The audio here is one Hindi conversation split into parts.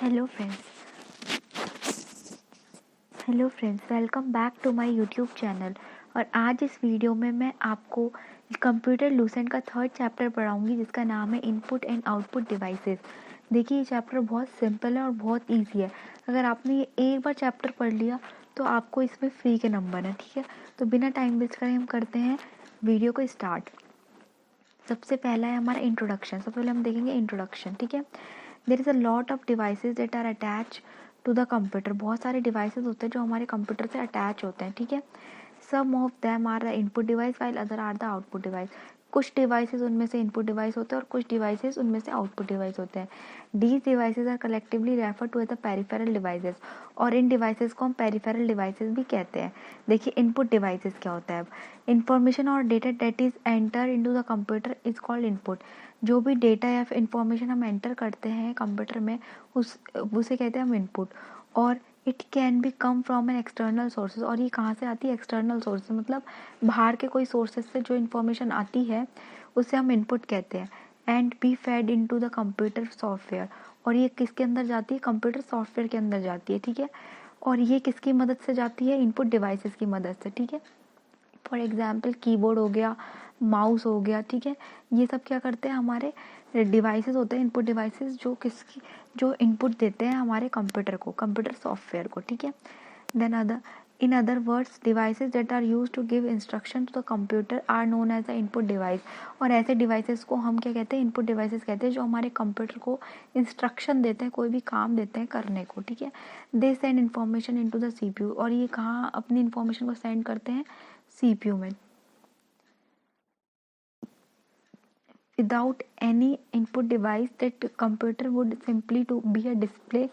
Hello friends, welcome back to my YouTube channel. और आज इस वीडियो में मैं आपको कंप्यूटर लूसेंट का थर्ड चैप्टर पढ़ाऊंगी, जिसका नाम है इनपुट एंड आउटपुट डिवाइसेस। देखिए, ये चैप्टर बहुत सिंपल है और बहुत इजी है। अगर आपने ये एक बार चैप्टर पढ़ लिया तो आपको इसमें फ्री के नंबर है। ठीक है, तो बिना टाइम वेस्ट करे हम करते हैं वीडियो को स्टार्ट। सबसे पहला है हमारा इंट्रोडक्शन। सबसे पहले हम देखेंगे इंट्रोडक्शन। ठीक है, there is a lot of devices that are attach to the computer. बहुत सारे डिवाइसेस होते हैं जो हमारे कंप्यूटर से अटैच होते हैं। ठीक है, some of them are the input device while other are the output device. कुछ डिवाइसेस उनमें से इनपुट डिवाइस होते हैं और कुछ डिवाइसेस उनमें से आउटपुट डिवाइस होते हैं। These devices are collectively refer to as the peripheral devices, और इन डिवाइसेस को हम पेरिफेरल डिवाइसेस भी कहते हैं। देखिए, इनपुट डिवाइसेस क्या होता है। अब इंफॉर्मेशन और data that is enter into the computer is called input. जो भी डेटा या फिर इंफॉर्मेशन हम एंटर करते हैं कंप्यूटर में, उसे कहते हैं हम इनपुट। और it can be come from an external sources. और ये कहाँ से आती है? एक्सटर्नल सोर्सेज, मतलब बाहर के कोई सोर्सेज से जो इन्फॉर्मेशन आती है उसे हम इनपुट कहते हैं। And be fed into the computer software. और ये किसके अंदर जाती है? कंप्यूटर सॉफ्टवेयर के अंदर जाती है। ठीक है, और ये किसकी मदद से जाती है? इनपुट डिवाइसेस की मदद से। ठीक है, फॉर एग्जाम्पल कीबोर्ड हो गया, माउस हो गया। ठीक है, ये सब क्या करते हैं? हमारे डिवाइसेस होते हैं, इनपुट डिवाइसेस, जो इनपुट देते हैं हमारे कंप्यूटर को, कंप्यूटर सॉफ्टवेयर को। ठीक है, then in other words devices that are use to give instruction to the computer are known as the input device. और ऐसे डिवाइसेस को हम क्या कहते हैं? इनपुट डिवाइसेस कहते हैं, जो हमारे कंप्यूटर को इंस्ट्रक्शन देते हैं, कोई भी काम देते हैं करने को। ठीक है, they send information into the CPU. और ये कहाँ अपनी इन्फॉर्मेशन को सेंड करते हैं? सीपीयू में। Without any input device, that computer would simply to be a display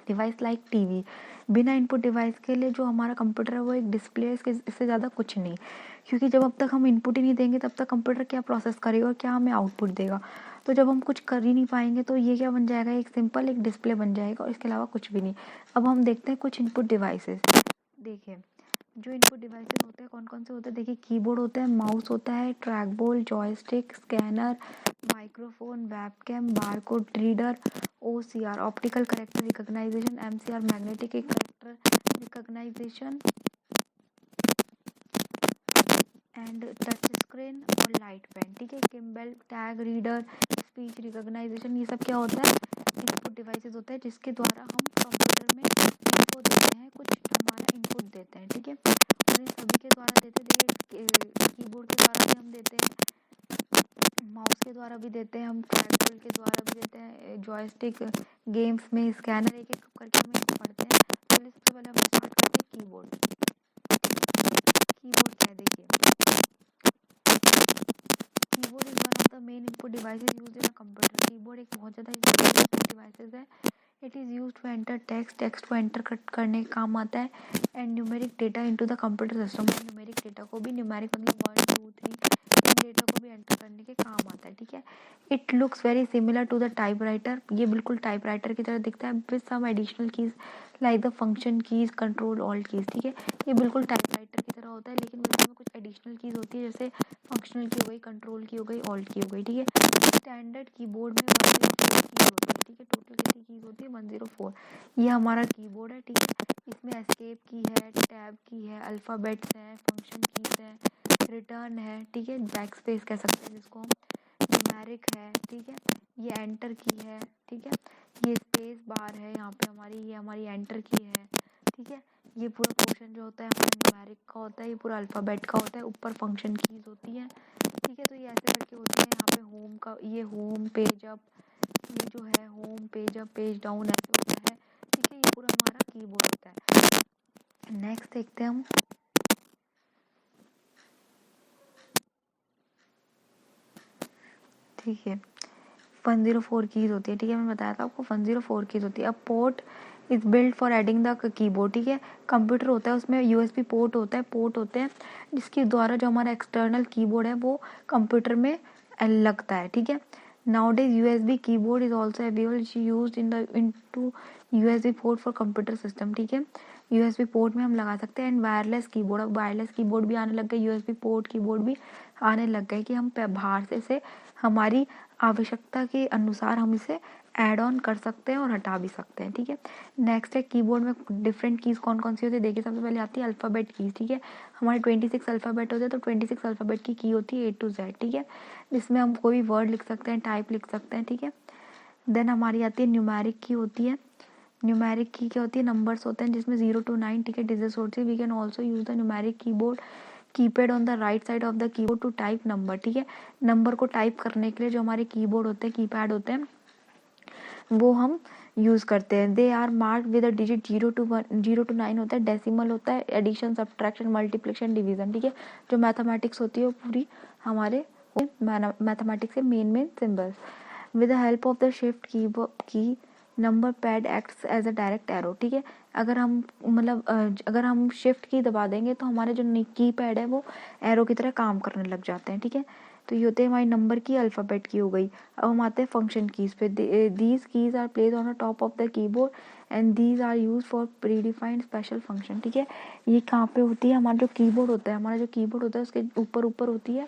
device like TV. बिना इनपुट डिवाइस के लिए जो हमारा कंप्यूटर है वो एक डिस्प्ले है, इससे ज़्यादा कुछ नहीं। क्योंकि जब अब तक हम इनपुट ही नहीं देंगे तब तक कंप्यूटर क्या प्रोसेस करेगा और क्या हमें आउटपुट देगा। तो जब हम कुछ कर ही नहीं पाएंगे तो ये क्या बन जाएगा? एक सिंपल एक डिस्प्ले बन जाएगा, और इसके अलावा कुछ भी नहीं। अब हम देखते हैं कुछ इनपुट डिवाइसेस। देखिए, जो इनपुट डिवाइसेस होते हैं कौन कौन से होते हैं। देखिए, कीबोर्ड होता है, माउस होता है, track ball, joystick, scanner, microphone, webcam, barcode reader, OCR optical character recognization, MCR magnetic character recognization and touch screen और लाइट पेन। ठीक है, Kimball, tag reader, speech recognization, ये सब क्या होता है? इनपुट डिवाइसेस होता है, जिसके द्वारा हम कंप्यूटर में इनपुट देते हैं, कुछ हमारा इनपुट देते हैं। ठीक है, और इन सभी के द्वारा देते हैं। देखिए, कीबोर्ड के द्वारा भी हम देते हैं, माउस के द्वारा भी देते हैं, हम ट्रैकबॉल के द्वारा भी देते हैं, जॉयस्टिक, गेम्स में स्कैनर, एक एक करके हम इसको पढ़ते हैं। पहले सबसे पहले हम स्टार्ट करते हैं कीबोर्ड। कीबोर्ड क्या है? देखिए, keyboard is one of the main input devices used in a computer. Keyboard एक बहुत ज़्यादा इनपुट डिवाइसेस है। It is used to enter text को एंटर करने का काम आता है, and numeric data into the computer system. और न्यूमेरिक डेटा को भी, न्यूमेरिक मतलब 1 2 3, इन डेटा को भी एंटर करने के काम आता है। ठीक है, it looks very similar to the typewriter. ये बिल्कुल टाइपराइटर की तरह दिखता है, with some additional keys like the function keys, control alt keys. ठीक है, ये बिल्कुल टाइपराइटर की तरह होता है, लेकिन इसमें कुछ एडिशनल कीज होती है, जैसे फंक्शनल की हो गई, कंट्रोल की हो गई, ऑल्ट की हो गई। ठीक है, स्टैंडर्ड कीबोर्ड में 104 कीज होती है। ठीक है, टोटल कितनी कीज होती है? 104। ये हमारा कीबोर्ड है। ठीक है, इसमें एस्केप की है, टैब की है, अल्फ़ाबेट्स हैं, फंक्शन कीज है, रिटर्न है। ठीक है, बैक स्पेस कह सकते हैं जिसको हम, न्यूमेरिक है। ठीक है, ये एंटर की है। ठीक है, ये स्पेस बार है यहाँ पे हमारी, ये हमारी एंटर की है। ठीक है, ये पूरा पोर्शन जो होता है हमारा न्यूमेरिक का होता है, ये पूरा अल्फ़ाबेट का होता है, ऊपर फंक्शन कीज होती है। ठीक है, तो ये ऐसे करके होती है। यहाँ पे होम का, ये होम पेज अप, ये जो है home page up, page down ऐसे होता है। ठीक है, ये पूरा हमारा कीबोर्ड होता है। नेक्स्ट देखते हैं हम। ठीक है, 104 कीज होती है। ठीक है, मैंने बताया था आपको 104 कीज होती है। अब port is build for adding the keyboard. ठीक है, कंप्यूटर होता है, उसमें USB पोर्ट होता है, पोर्ट होते हैं, जिसके द्वारा जो हमारा एक्सटर्नल कीबोर्ड है वो कंप्यूटर में लगता है। ठीक है, nowadays USB keyboard is also available, used into USB port for computer system. ठीक है, USB पोर्ट में हम लगा सकते हैं। एंड वायरलेस कीबोर्ड, अब वायरलेस कीबोर्ड भी आने लग गए, USB पोर्ट कीबोर्ड भी आने लग गए कि हम बाहर से हमारी आवश्यकता के अनुसार हम इसे ऐड ऑन कर सकते हैं और हटा भी सकते हैं, ठीक है। नेक्स्ट है कीबोर्ड में डिफरेंट कीज़ कौन कौन सी होती है। देखिए सबसे पहले आती है अल्फ़ाबेट कीज़, ठीक है। हमारे 26 अल्फ़ाबेट होते हैं, तो 26 अल्फ़ाबेट की होती है A to Z, ठीक है। इसमें हम कोई वर्ड लिख सकते हैं, टाइप लिख सकते हैं, ठीक है। देन हमारी आती है न्यूमेरिक की होती है। न्यूमेरिक की क्या होती है, नंबर्स होते हैं जिसमें 0 to 9, ठीक है, डिजिट्स होती है। We can also use the numeric keyboard keypad on the right side of the keyboard to type number, ठीक है। नंबर को टाइप करने के लिए जो हमारे कीबोर्ड होते हैं, कीपैड होते हैं, वो हम यूज़ करते हैं। They are marked with a digit 0 to 9 होता है, डेसिमल होता है, एडिशन, सब्ट्रैक्शन, मल्टीप्लिकेशन, डिवीजन, ठीक है। जो मैथमेटिक्स होती है वो पूरी हमारे मैथमेटिक्स के main symbols. With the help of the shift key number pad acts as a direct arrow, ठीक है। अगर हम अगर हम शिफ्ट की दबा देंगे तो हमारे जो की पैड है वो एरो की तरह काम करने लग जाते हैं, ठीक है। तो ये होते हैं हमारी नंबर की, अल्फ़ाबेट की हो गई। अब हम आते हैं फंक्शन कीज़ पे। These keys are place on the top of the keyboard and these are use for predefined special function, ठीक है। ये कहाँ पे होती है, हमारा जो कीबोर्ड होता है, उसके ऊपर ऊपर होती है,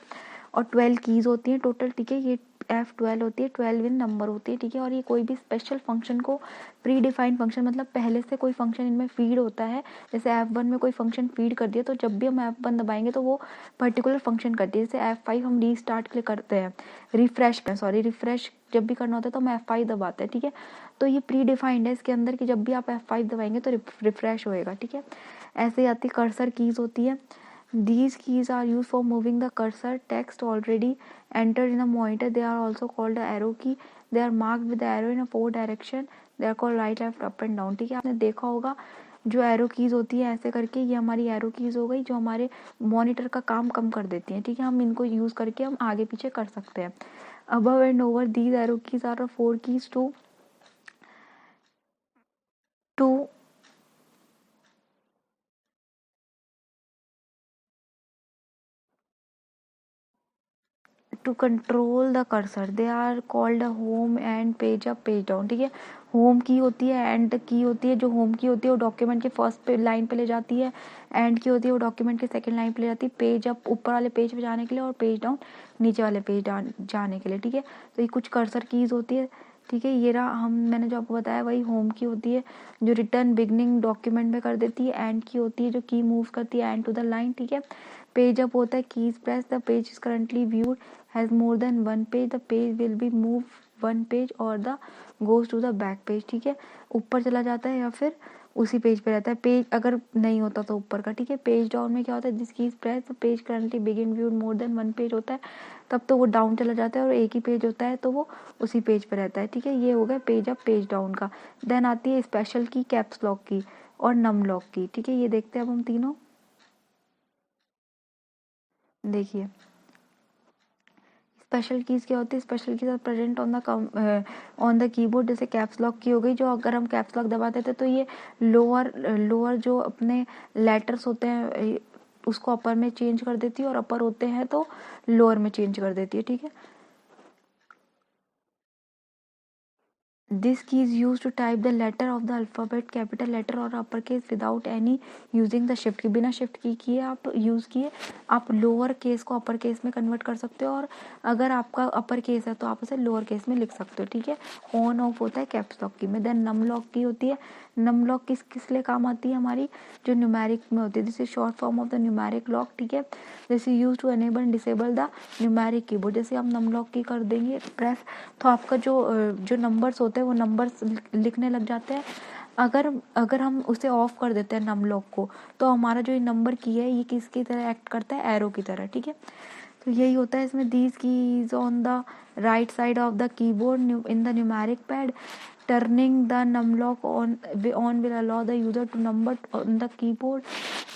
और 12 कीज़ होती हैं टोटल, ठीक है। ये F12 होती है, 12 इन नंबर होती है, ठीक है। और ये कोई भी स्पेशल फंक्शन को, प्री डिफाइंड फंक्शन मतलब पहले से कोई फंक्शन इनमें फीड होता है, जैसे F1 में कोई फंक्शन फीड कर दिया तो जब भी हम F1 दबाएंगे तो वो पर्टिकुलर फंक्शन करती है। जैसे F5 हम रीस्टार्ट के लिए करते हैं, रिफ्रेश जब भी करना होता है तो हम F5 दबाते हैं, ठीक है। तो ये प्री डिफाइंड है इसके अंदर कि जब भी आप F5 दबाएंगे तो रिफ्रेश होएगा, ठीक है। ऐसे ही आती कर्सर कीज़ होती है। These keys are used for moving the cursor text already entered in a monitor. They are also called the arrow key. They are marked with the arrow in a 4 direction. They are called right, left, up and down, ठीक है। आपने देखा होगा जो एरो कीज़ होती है ऐसे करके, ये हमारी एरो कीज़ हो गई जो हमारे मॉनिटर का काम कम कर देती हैं, ठीक है। हम इनको यूज़ करके हम आगे पीछे कर सकते हैं। Above and over these arrow keys are 4 keys to control the cursor. They are called home and page up, page down, ठीक है। होम की होती है, एंड की होती है। जो होम की होती है वो डॉक्यूमेंट के फर्स्ट लाइन पे ले जाती है, एंड की होती है वो डॉक्यूमेंट के सेकंड लाइन पे ले जाती है। पेज अप ऊपर वाले पेज पे जाने के लिए और पेज डाउन नीचे वाले पेज जाने के लिए, ठीक है। तो ये कुछ कर्सर कीज़ होती है, ठीक है। ये रहा, मैंने जो आपको बताया वही होम की होती है जो रिटर्न बिगनिंग डॉक्यूमेंट में कर देती है। एंड की होती है जो की मूव करती है एंड टू द लाइन, ठीक है। पेज अप होता है keys press the page is currently viewed has more than one page, the page will be moved one page or the goes to the back page, ठीक है। ऊपर चला जाता है या फिर उसी पेज पे रहता है, पेज अगर नहीं होता तो ऊपर का, ठीक है। पेज डाउन में क्या होता है, this keys press the page currently begin viewed more than one page होता है, तब तो वो डाउन चला जाता है, और एक ही पेज होता है तो वो उसी पेज पे रहता है, ठीक है। ये हो गया पेज अप, पेज डाउन का। देन आती है स्पेशल की, कैप्स लॉक की और नम लॉक की, ठीक है। ये देखते हैं अब हम तीनों। देखिए स्पेशल कीज़ क्या होती है, special keys are present on the keyboard. जैसे कैप्स लॉक की हो गई, जो अगर हम कैप्स लॉक दबा देते तो ये लोअर जो अपने लेटर्स होते हैं उसको अपर में चेंज कर देती है, और अपर होते हैं तो लोअर में चेंज कर देती है, ठीक है। This key is used to type the letter of the alphabet, capital letter और upper case without any using the shift की। बिना शिफ्ट की किए आप यूज़ किए आप लोअर केस को अपर केस में कन्वर्ट कर सकते हो, और अगर आपका अपर केस है तो आप उसे लोअर केस में लिख सकते हो, ठीक है। ऑन ऑफ होता है कैप्स लॉक की में। देन नम लॉक की होती है। नम लॉक किस लिए काम आती है, हमारी जो न्यूमेरिक में होती है, this is short form of the numeric lock, ठीक है। This is use to enable and disable the numeric keyboard. जैसे हम नम लॉक की कर देंगे प्रेस, तो आपका जो नंबर्स होते हैं वो नंबर्स लिखने लग जाते हैं। अगर हम उसे ऑफ कर देते हैं नम लॉक को, तो हमारा जो ये नंबर की है ये किसकी तरह एक्ट करता है, एरो की तरह, ठीक है। तो यही होता है इसमें। These keys on the right side of the keyboard in the numeric pad, turning the numlock on will allow the user to number on the keyboard,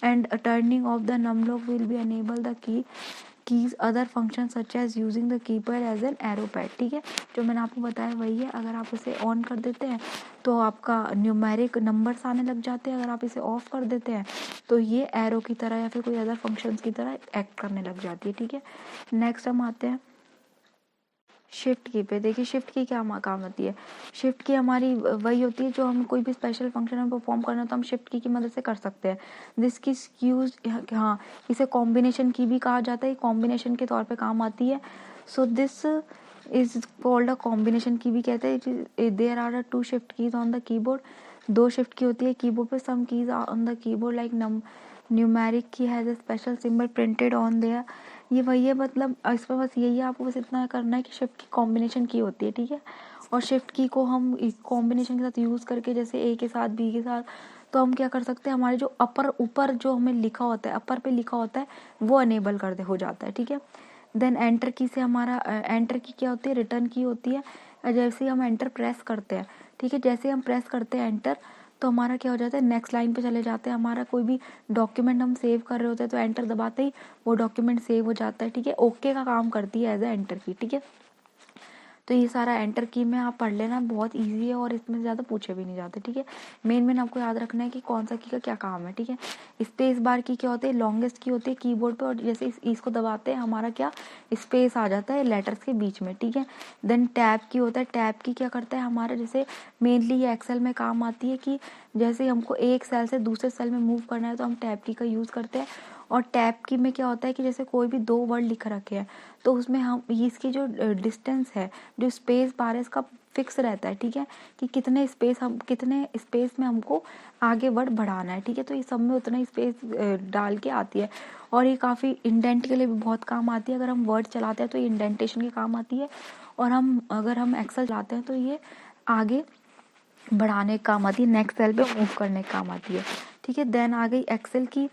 and turning off the numlock will be enable the keys other functions such as using the keypad as an arrow pad, ठीक है। जो मैंने आपको बताया वही है। अगर आप इसे ऑन कर देते हैं तो आपका न्यूमेरिक नंबर्स आने लग जाते हैं, अगर आप इसे ऑफ कर देते हैं तो ये एरो की तरह या फिर कोई अदर फंक्शंस की तरह एक्ट करने लग जाती है, ठीक है। नेक्स्ट हम आते हैं शिफ्ट की पे। देखिए शिफ्ट की क्या काम होती है। शिफ्ट की हमारी वही होती है जो हम कोई भी स्पेशल फंक्शन में परफॉर्म करना है तो हम शिफ्ट की मदद से कर सकते हैं। दिस की यूज, हाँ, इसे कॉम्बिनेशन की भी कहा जाता है, कॉम्बिनेशन के तौर पे काम आती है। So this is called a combination key भी कहते हैं। There are 2 shift keys on the keyboard, 2 shift key होती है कीबोर्ड पे। Some keys on the keyboard like numeric key has a special symbol printed on there. ये वही है, मतलब इसमें बस यही है, आपको बस इतना करना है कि शिफ्ट की कॉम्बिनेशन की होती है, ठीक है। और शिफ्ट की को हम कॉम्बिनेशन के साथ यूज़ करके, जैसे ए के साथ बी के साथ, तो हम क्या कर सकते हैं, हमारे जो अपर ऊपर जो हमें लिखा होता है, अपर पे लिखा होता है, वो अनेबल कर दे हो जाता है, ठीक है। देन एंटर की से हमारा एंटर की क्या होती है, रिटर्न की होती है। जैसे ही हम एंटर प्रेस करते हैं, ठीक है, जैसे ही हम प्रेस करते हैं एंटर, तो हमारा क्या हो जाता है, नेक्स्ट लाइन पे चले जाते हैं। हमारा कोई भी डॉक्यूमेंट हम सेव कर रहे होते हैं तो एंटर दबाते ही वो डॉक्यूमेंट सेव हो जाता है, ठीक है। ओके का काम करती है एज ए एंटर की, ठीक है। तो ये सारा एंटर की में आप पढ़ लेना, बहुत इजी है और इसमें ज़्यादा पूछे भी नहीं जाते, ठीक है। मेन आपको याद रखना है कि कौन सा की का क्या काम है, ठीक है। स्पेस बार की क्या होती है, लॉन्गेस्ट की होती है कीबोर्ड पे, और जैसे इसको दबाते हैं हमारा क्या स्पेस आ जाता है लेटर्स के बीच में, ठीक है। देन टैब की होता है, टैब की क्या करता है हमारा, जैसे मेनली ये एक्सेल में काम आती है कि जैसे हमको एक सेल से दूसरे सेल में मूव करना है तो हम टैब की का यूज़ करते हैं। और टैब की में क्या होता है कि जैसे कोई भी 2 वर्ड लिख रखे हैं तो उसमें हम इसकी जो डिस्टेंस है, जो स्पेस बार है, इसका फिक्स रहता है, ठीक है, कि कितने स्पेस में हमको आगे वर्ड बढ़ाना है, ठीक है। तो ये सब में उतना ही स्पेस डाल के आती है। और ये काफ़ी इंडेंट के लिए भी बहुत काम आती है। अगर हम वर्ड चलाते हैं तो ये इंडेंटेशन के काम आती है, और अगर हम एक्सेल चलाते हैं तो ये आगे बढ़ाने का काम आती है, नेक्स्ट सेल पे मूव करने का काम आती है, ठीक है। देन आ गई एक्सेल की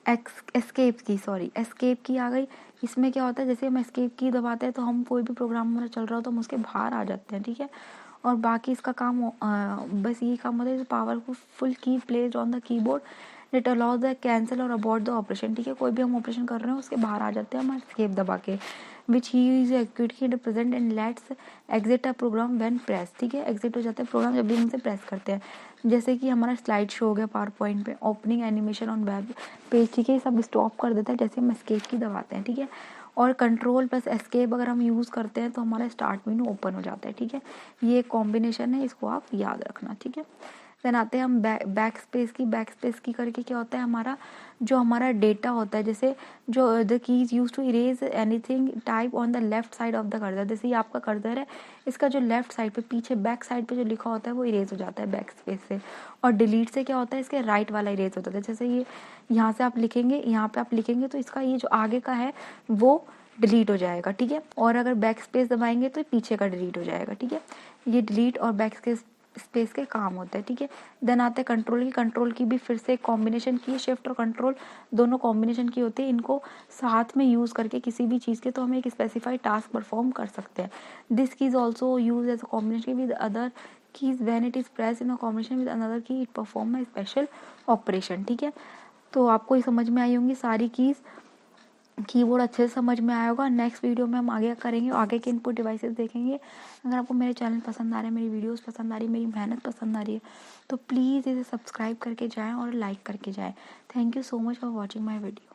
एस्केप की आ गई। इसमें क्या होता है, जैसे हम एस्केप की दबाते हैं तो हम कोई भी प्रोग्राम हमारा चल रहा हो तो हम उसके बाहर आ जाते हैं, ठीक है। और बाकी इसका काम बस यही काम होता है, पावरफुल की placed on the keyboard it allows the cancel और अबॉर्ट द ऑपरेशन, ठीक है। कोई भी हम ऑपरेशन कर रहे हैं उसके बाहर आ जाते हैं हम एस्केप दबा के, which he is actually represent and let's exit a program when press, ठीक है। एग्जिट हो जाता है प्रोग्राम जब भी हम उसे प्रेस करते हैं। जैसे कि हमारा स्लाइड शो हो गया पावर पॉइंट पे, opening animation on web page, ठीक है, सब स्टॉप कर देता है जैसे हम एस्केप की दबाते हैं, ठीक है। और कंट्रोल प्लस एस्केप अगर हम यूज़ करते हैं तो हमारा स्टार्ट मेनू ओपन हो जाता है, ठीक है। ये कॉम्बिनेशन है, इसको आप याद रखना, ठीक है। देन आते हैं हम बैक स्पेस की करके क्या होता है, हमारा जो हमारा डेटा होता है, जैसे जो the keys use to erase anything type on the left side of the cursor, जैसे ये आपका कर्सर है, इसका जो लेफ्ट साइड पे पीछे बैक साइड पे जो लिखा होता है वो इरेज हो जाता है बैक स्पेस से। और डिलीट से क्या होता है, इसके राइट वाला इरेज होता है। जैसे ये यहाँ से आप लिखेंगे, यहाँ पे आप लिखेंगे तो इसका ये जो आगे का है वो डिलीट हो जाएगा, ठीक है। और अगर बैक स्पेस दबाएंगे तो पीछे का डिलीट हो जाएगा, ठीक है। ये डिलीट और बैक स्पेस के काम होते हैं, ठीक है। देन आते हैं कंट्रोल की भी फिर से कॉम्बिनेशन की, शिफ्ट और कंट्रोल दोनों कॉम्बिनेशन की होती है। इनको साथ में यूज़ करके किसी भी चीज़ के तो हम एक स्पेसिफाइड टास्क परफॉर्म कर सकते हैं। This key is also use as a combination with other keys when it is press in a combination with another key it perform a special operation, ठीक है। तो आपको ये समझ में आई होंगी सारी कीज़, कीबोर्ड अच्छे से समझ में आया होगा। नेक्स्ट वीडियो में हम आगे करेंगे, आगे के इनपुट डिवाइसेस देखेंगे। अगर आपको मेरे चैनल पसंद आ रहे हैं, मेरी वीडियोस पसंद आ रही है, मेरी मेहनत पसंद आ रही है, तो प्लीज़ इसे सब्सक्राइब करके जाएं और लाइक करके जाएं। Thank you so much for watching my video.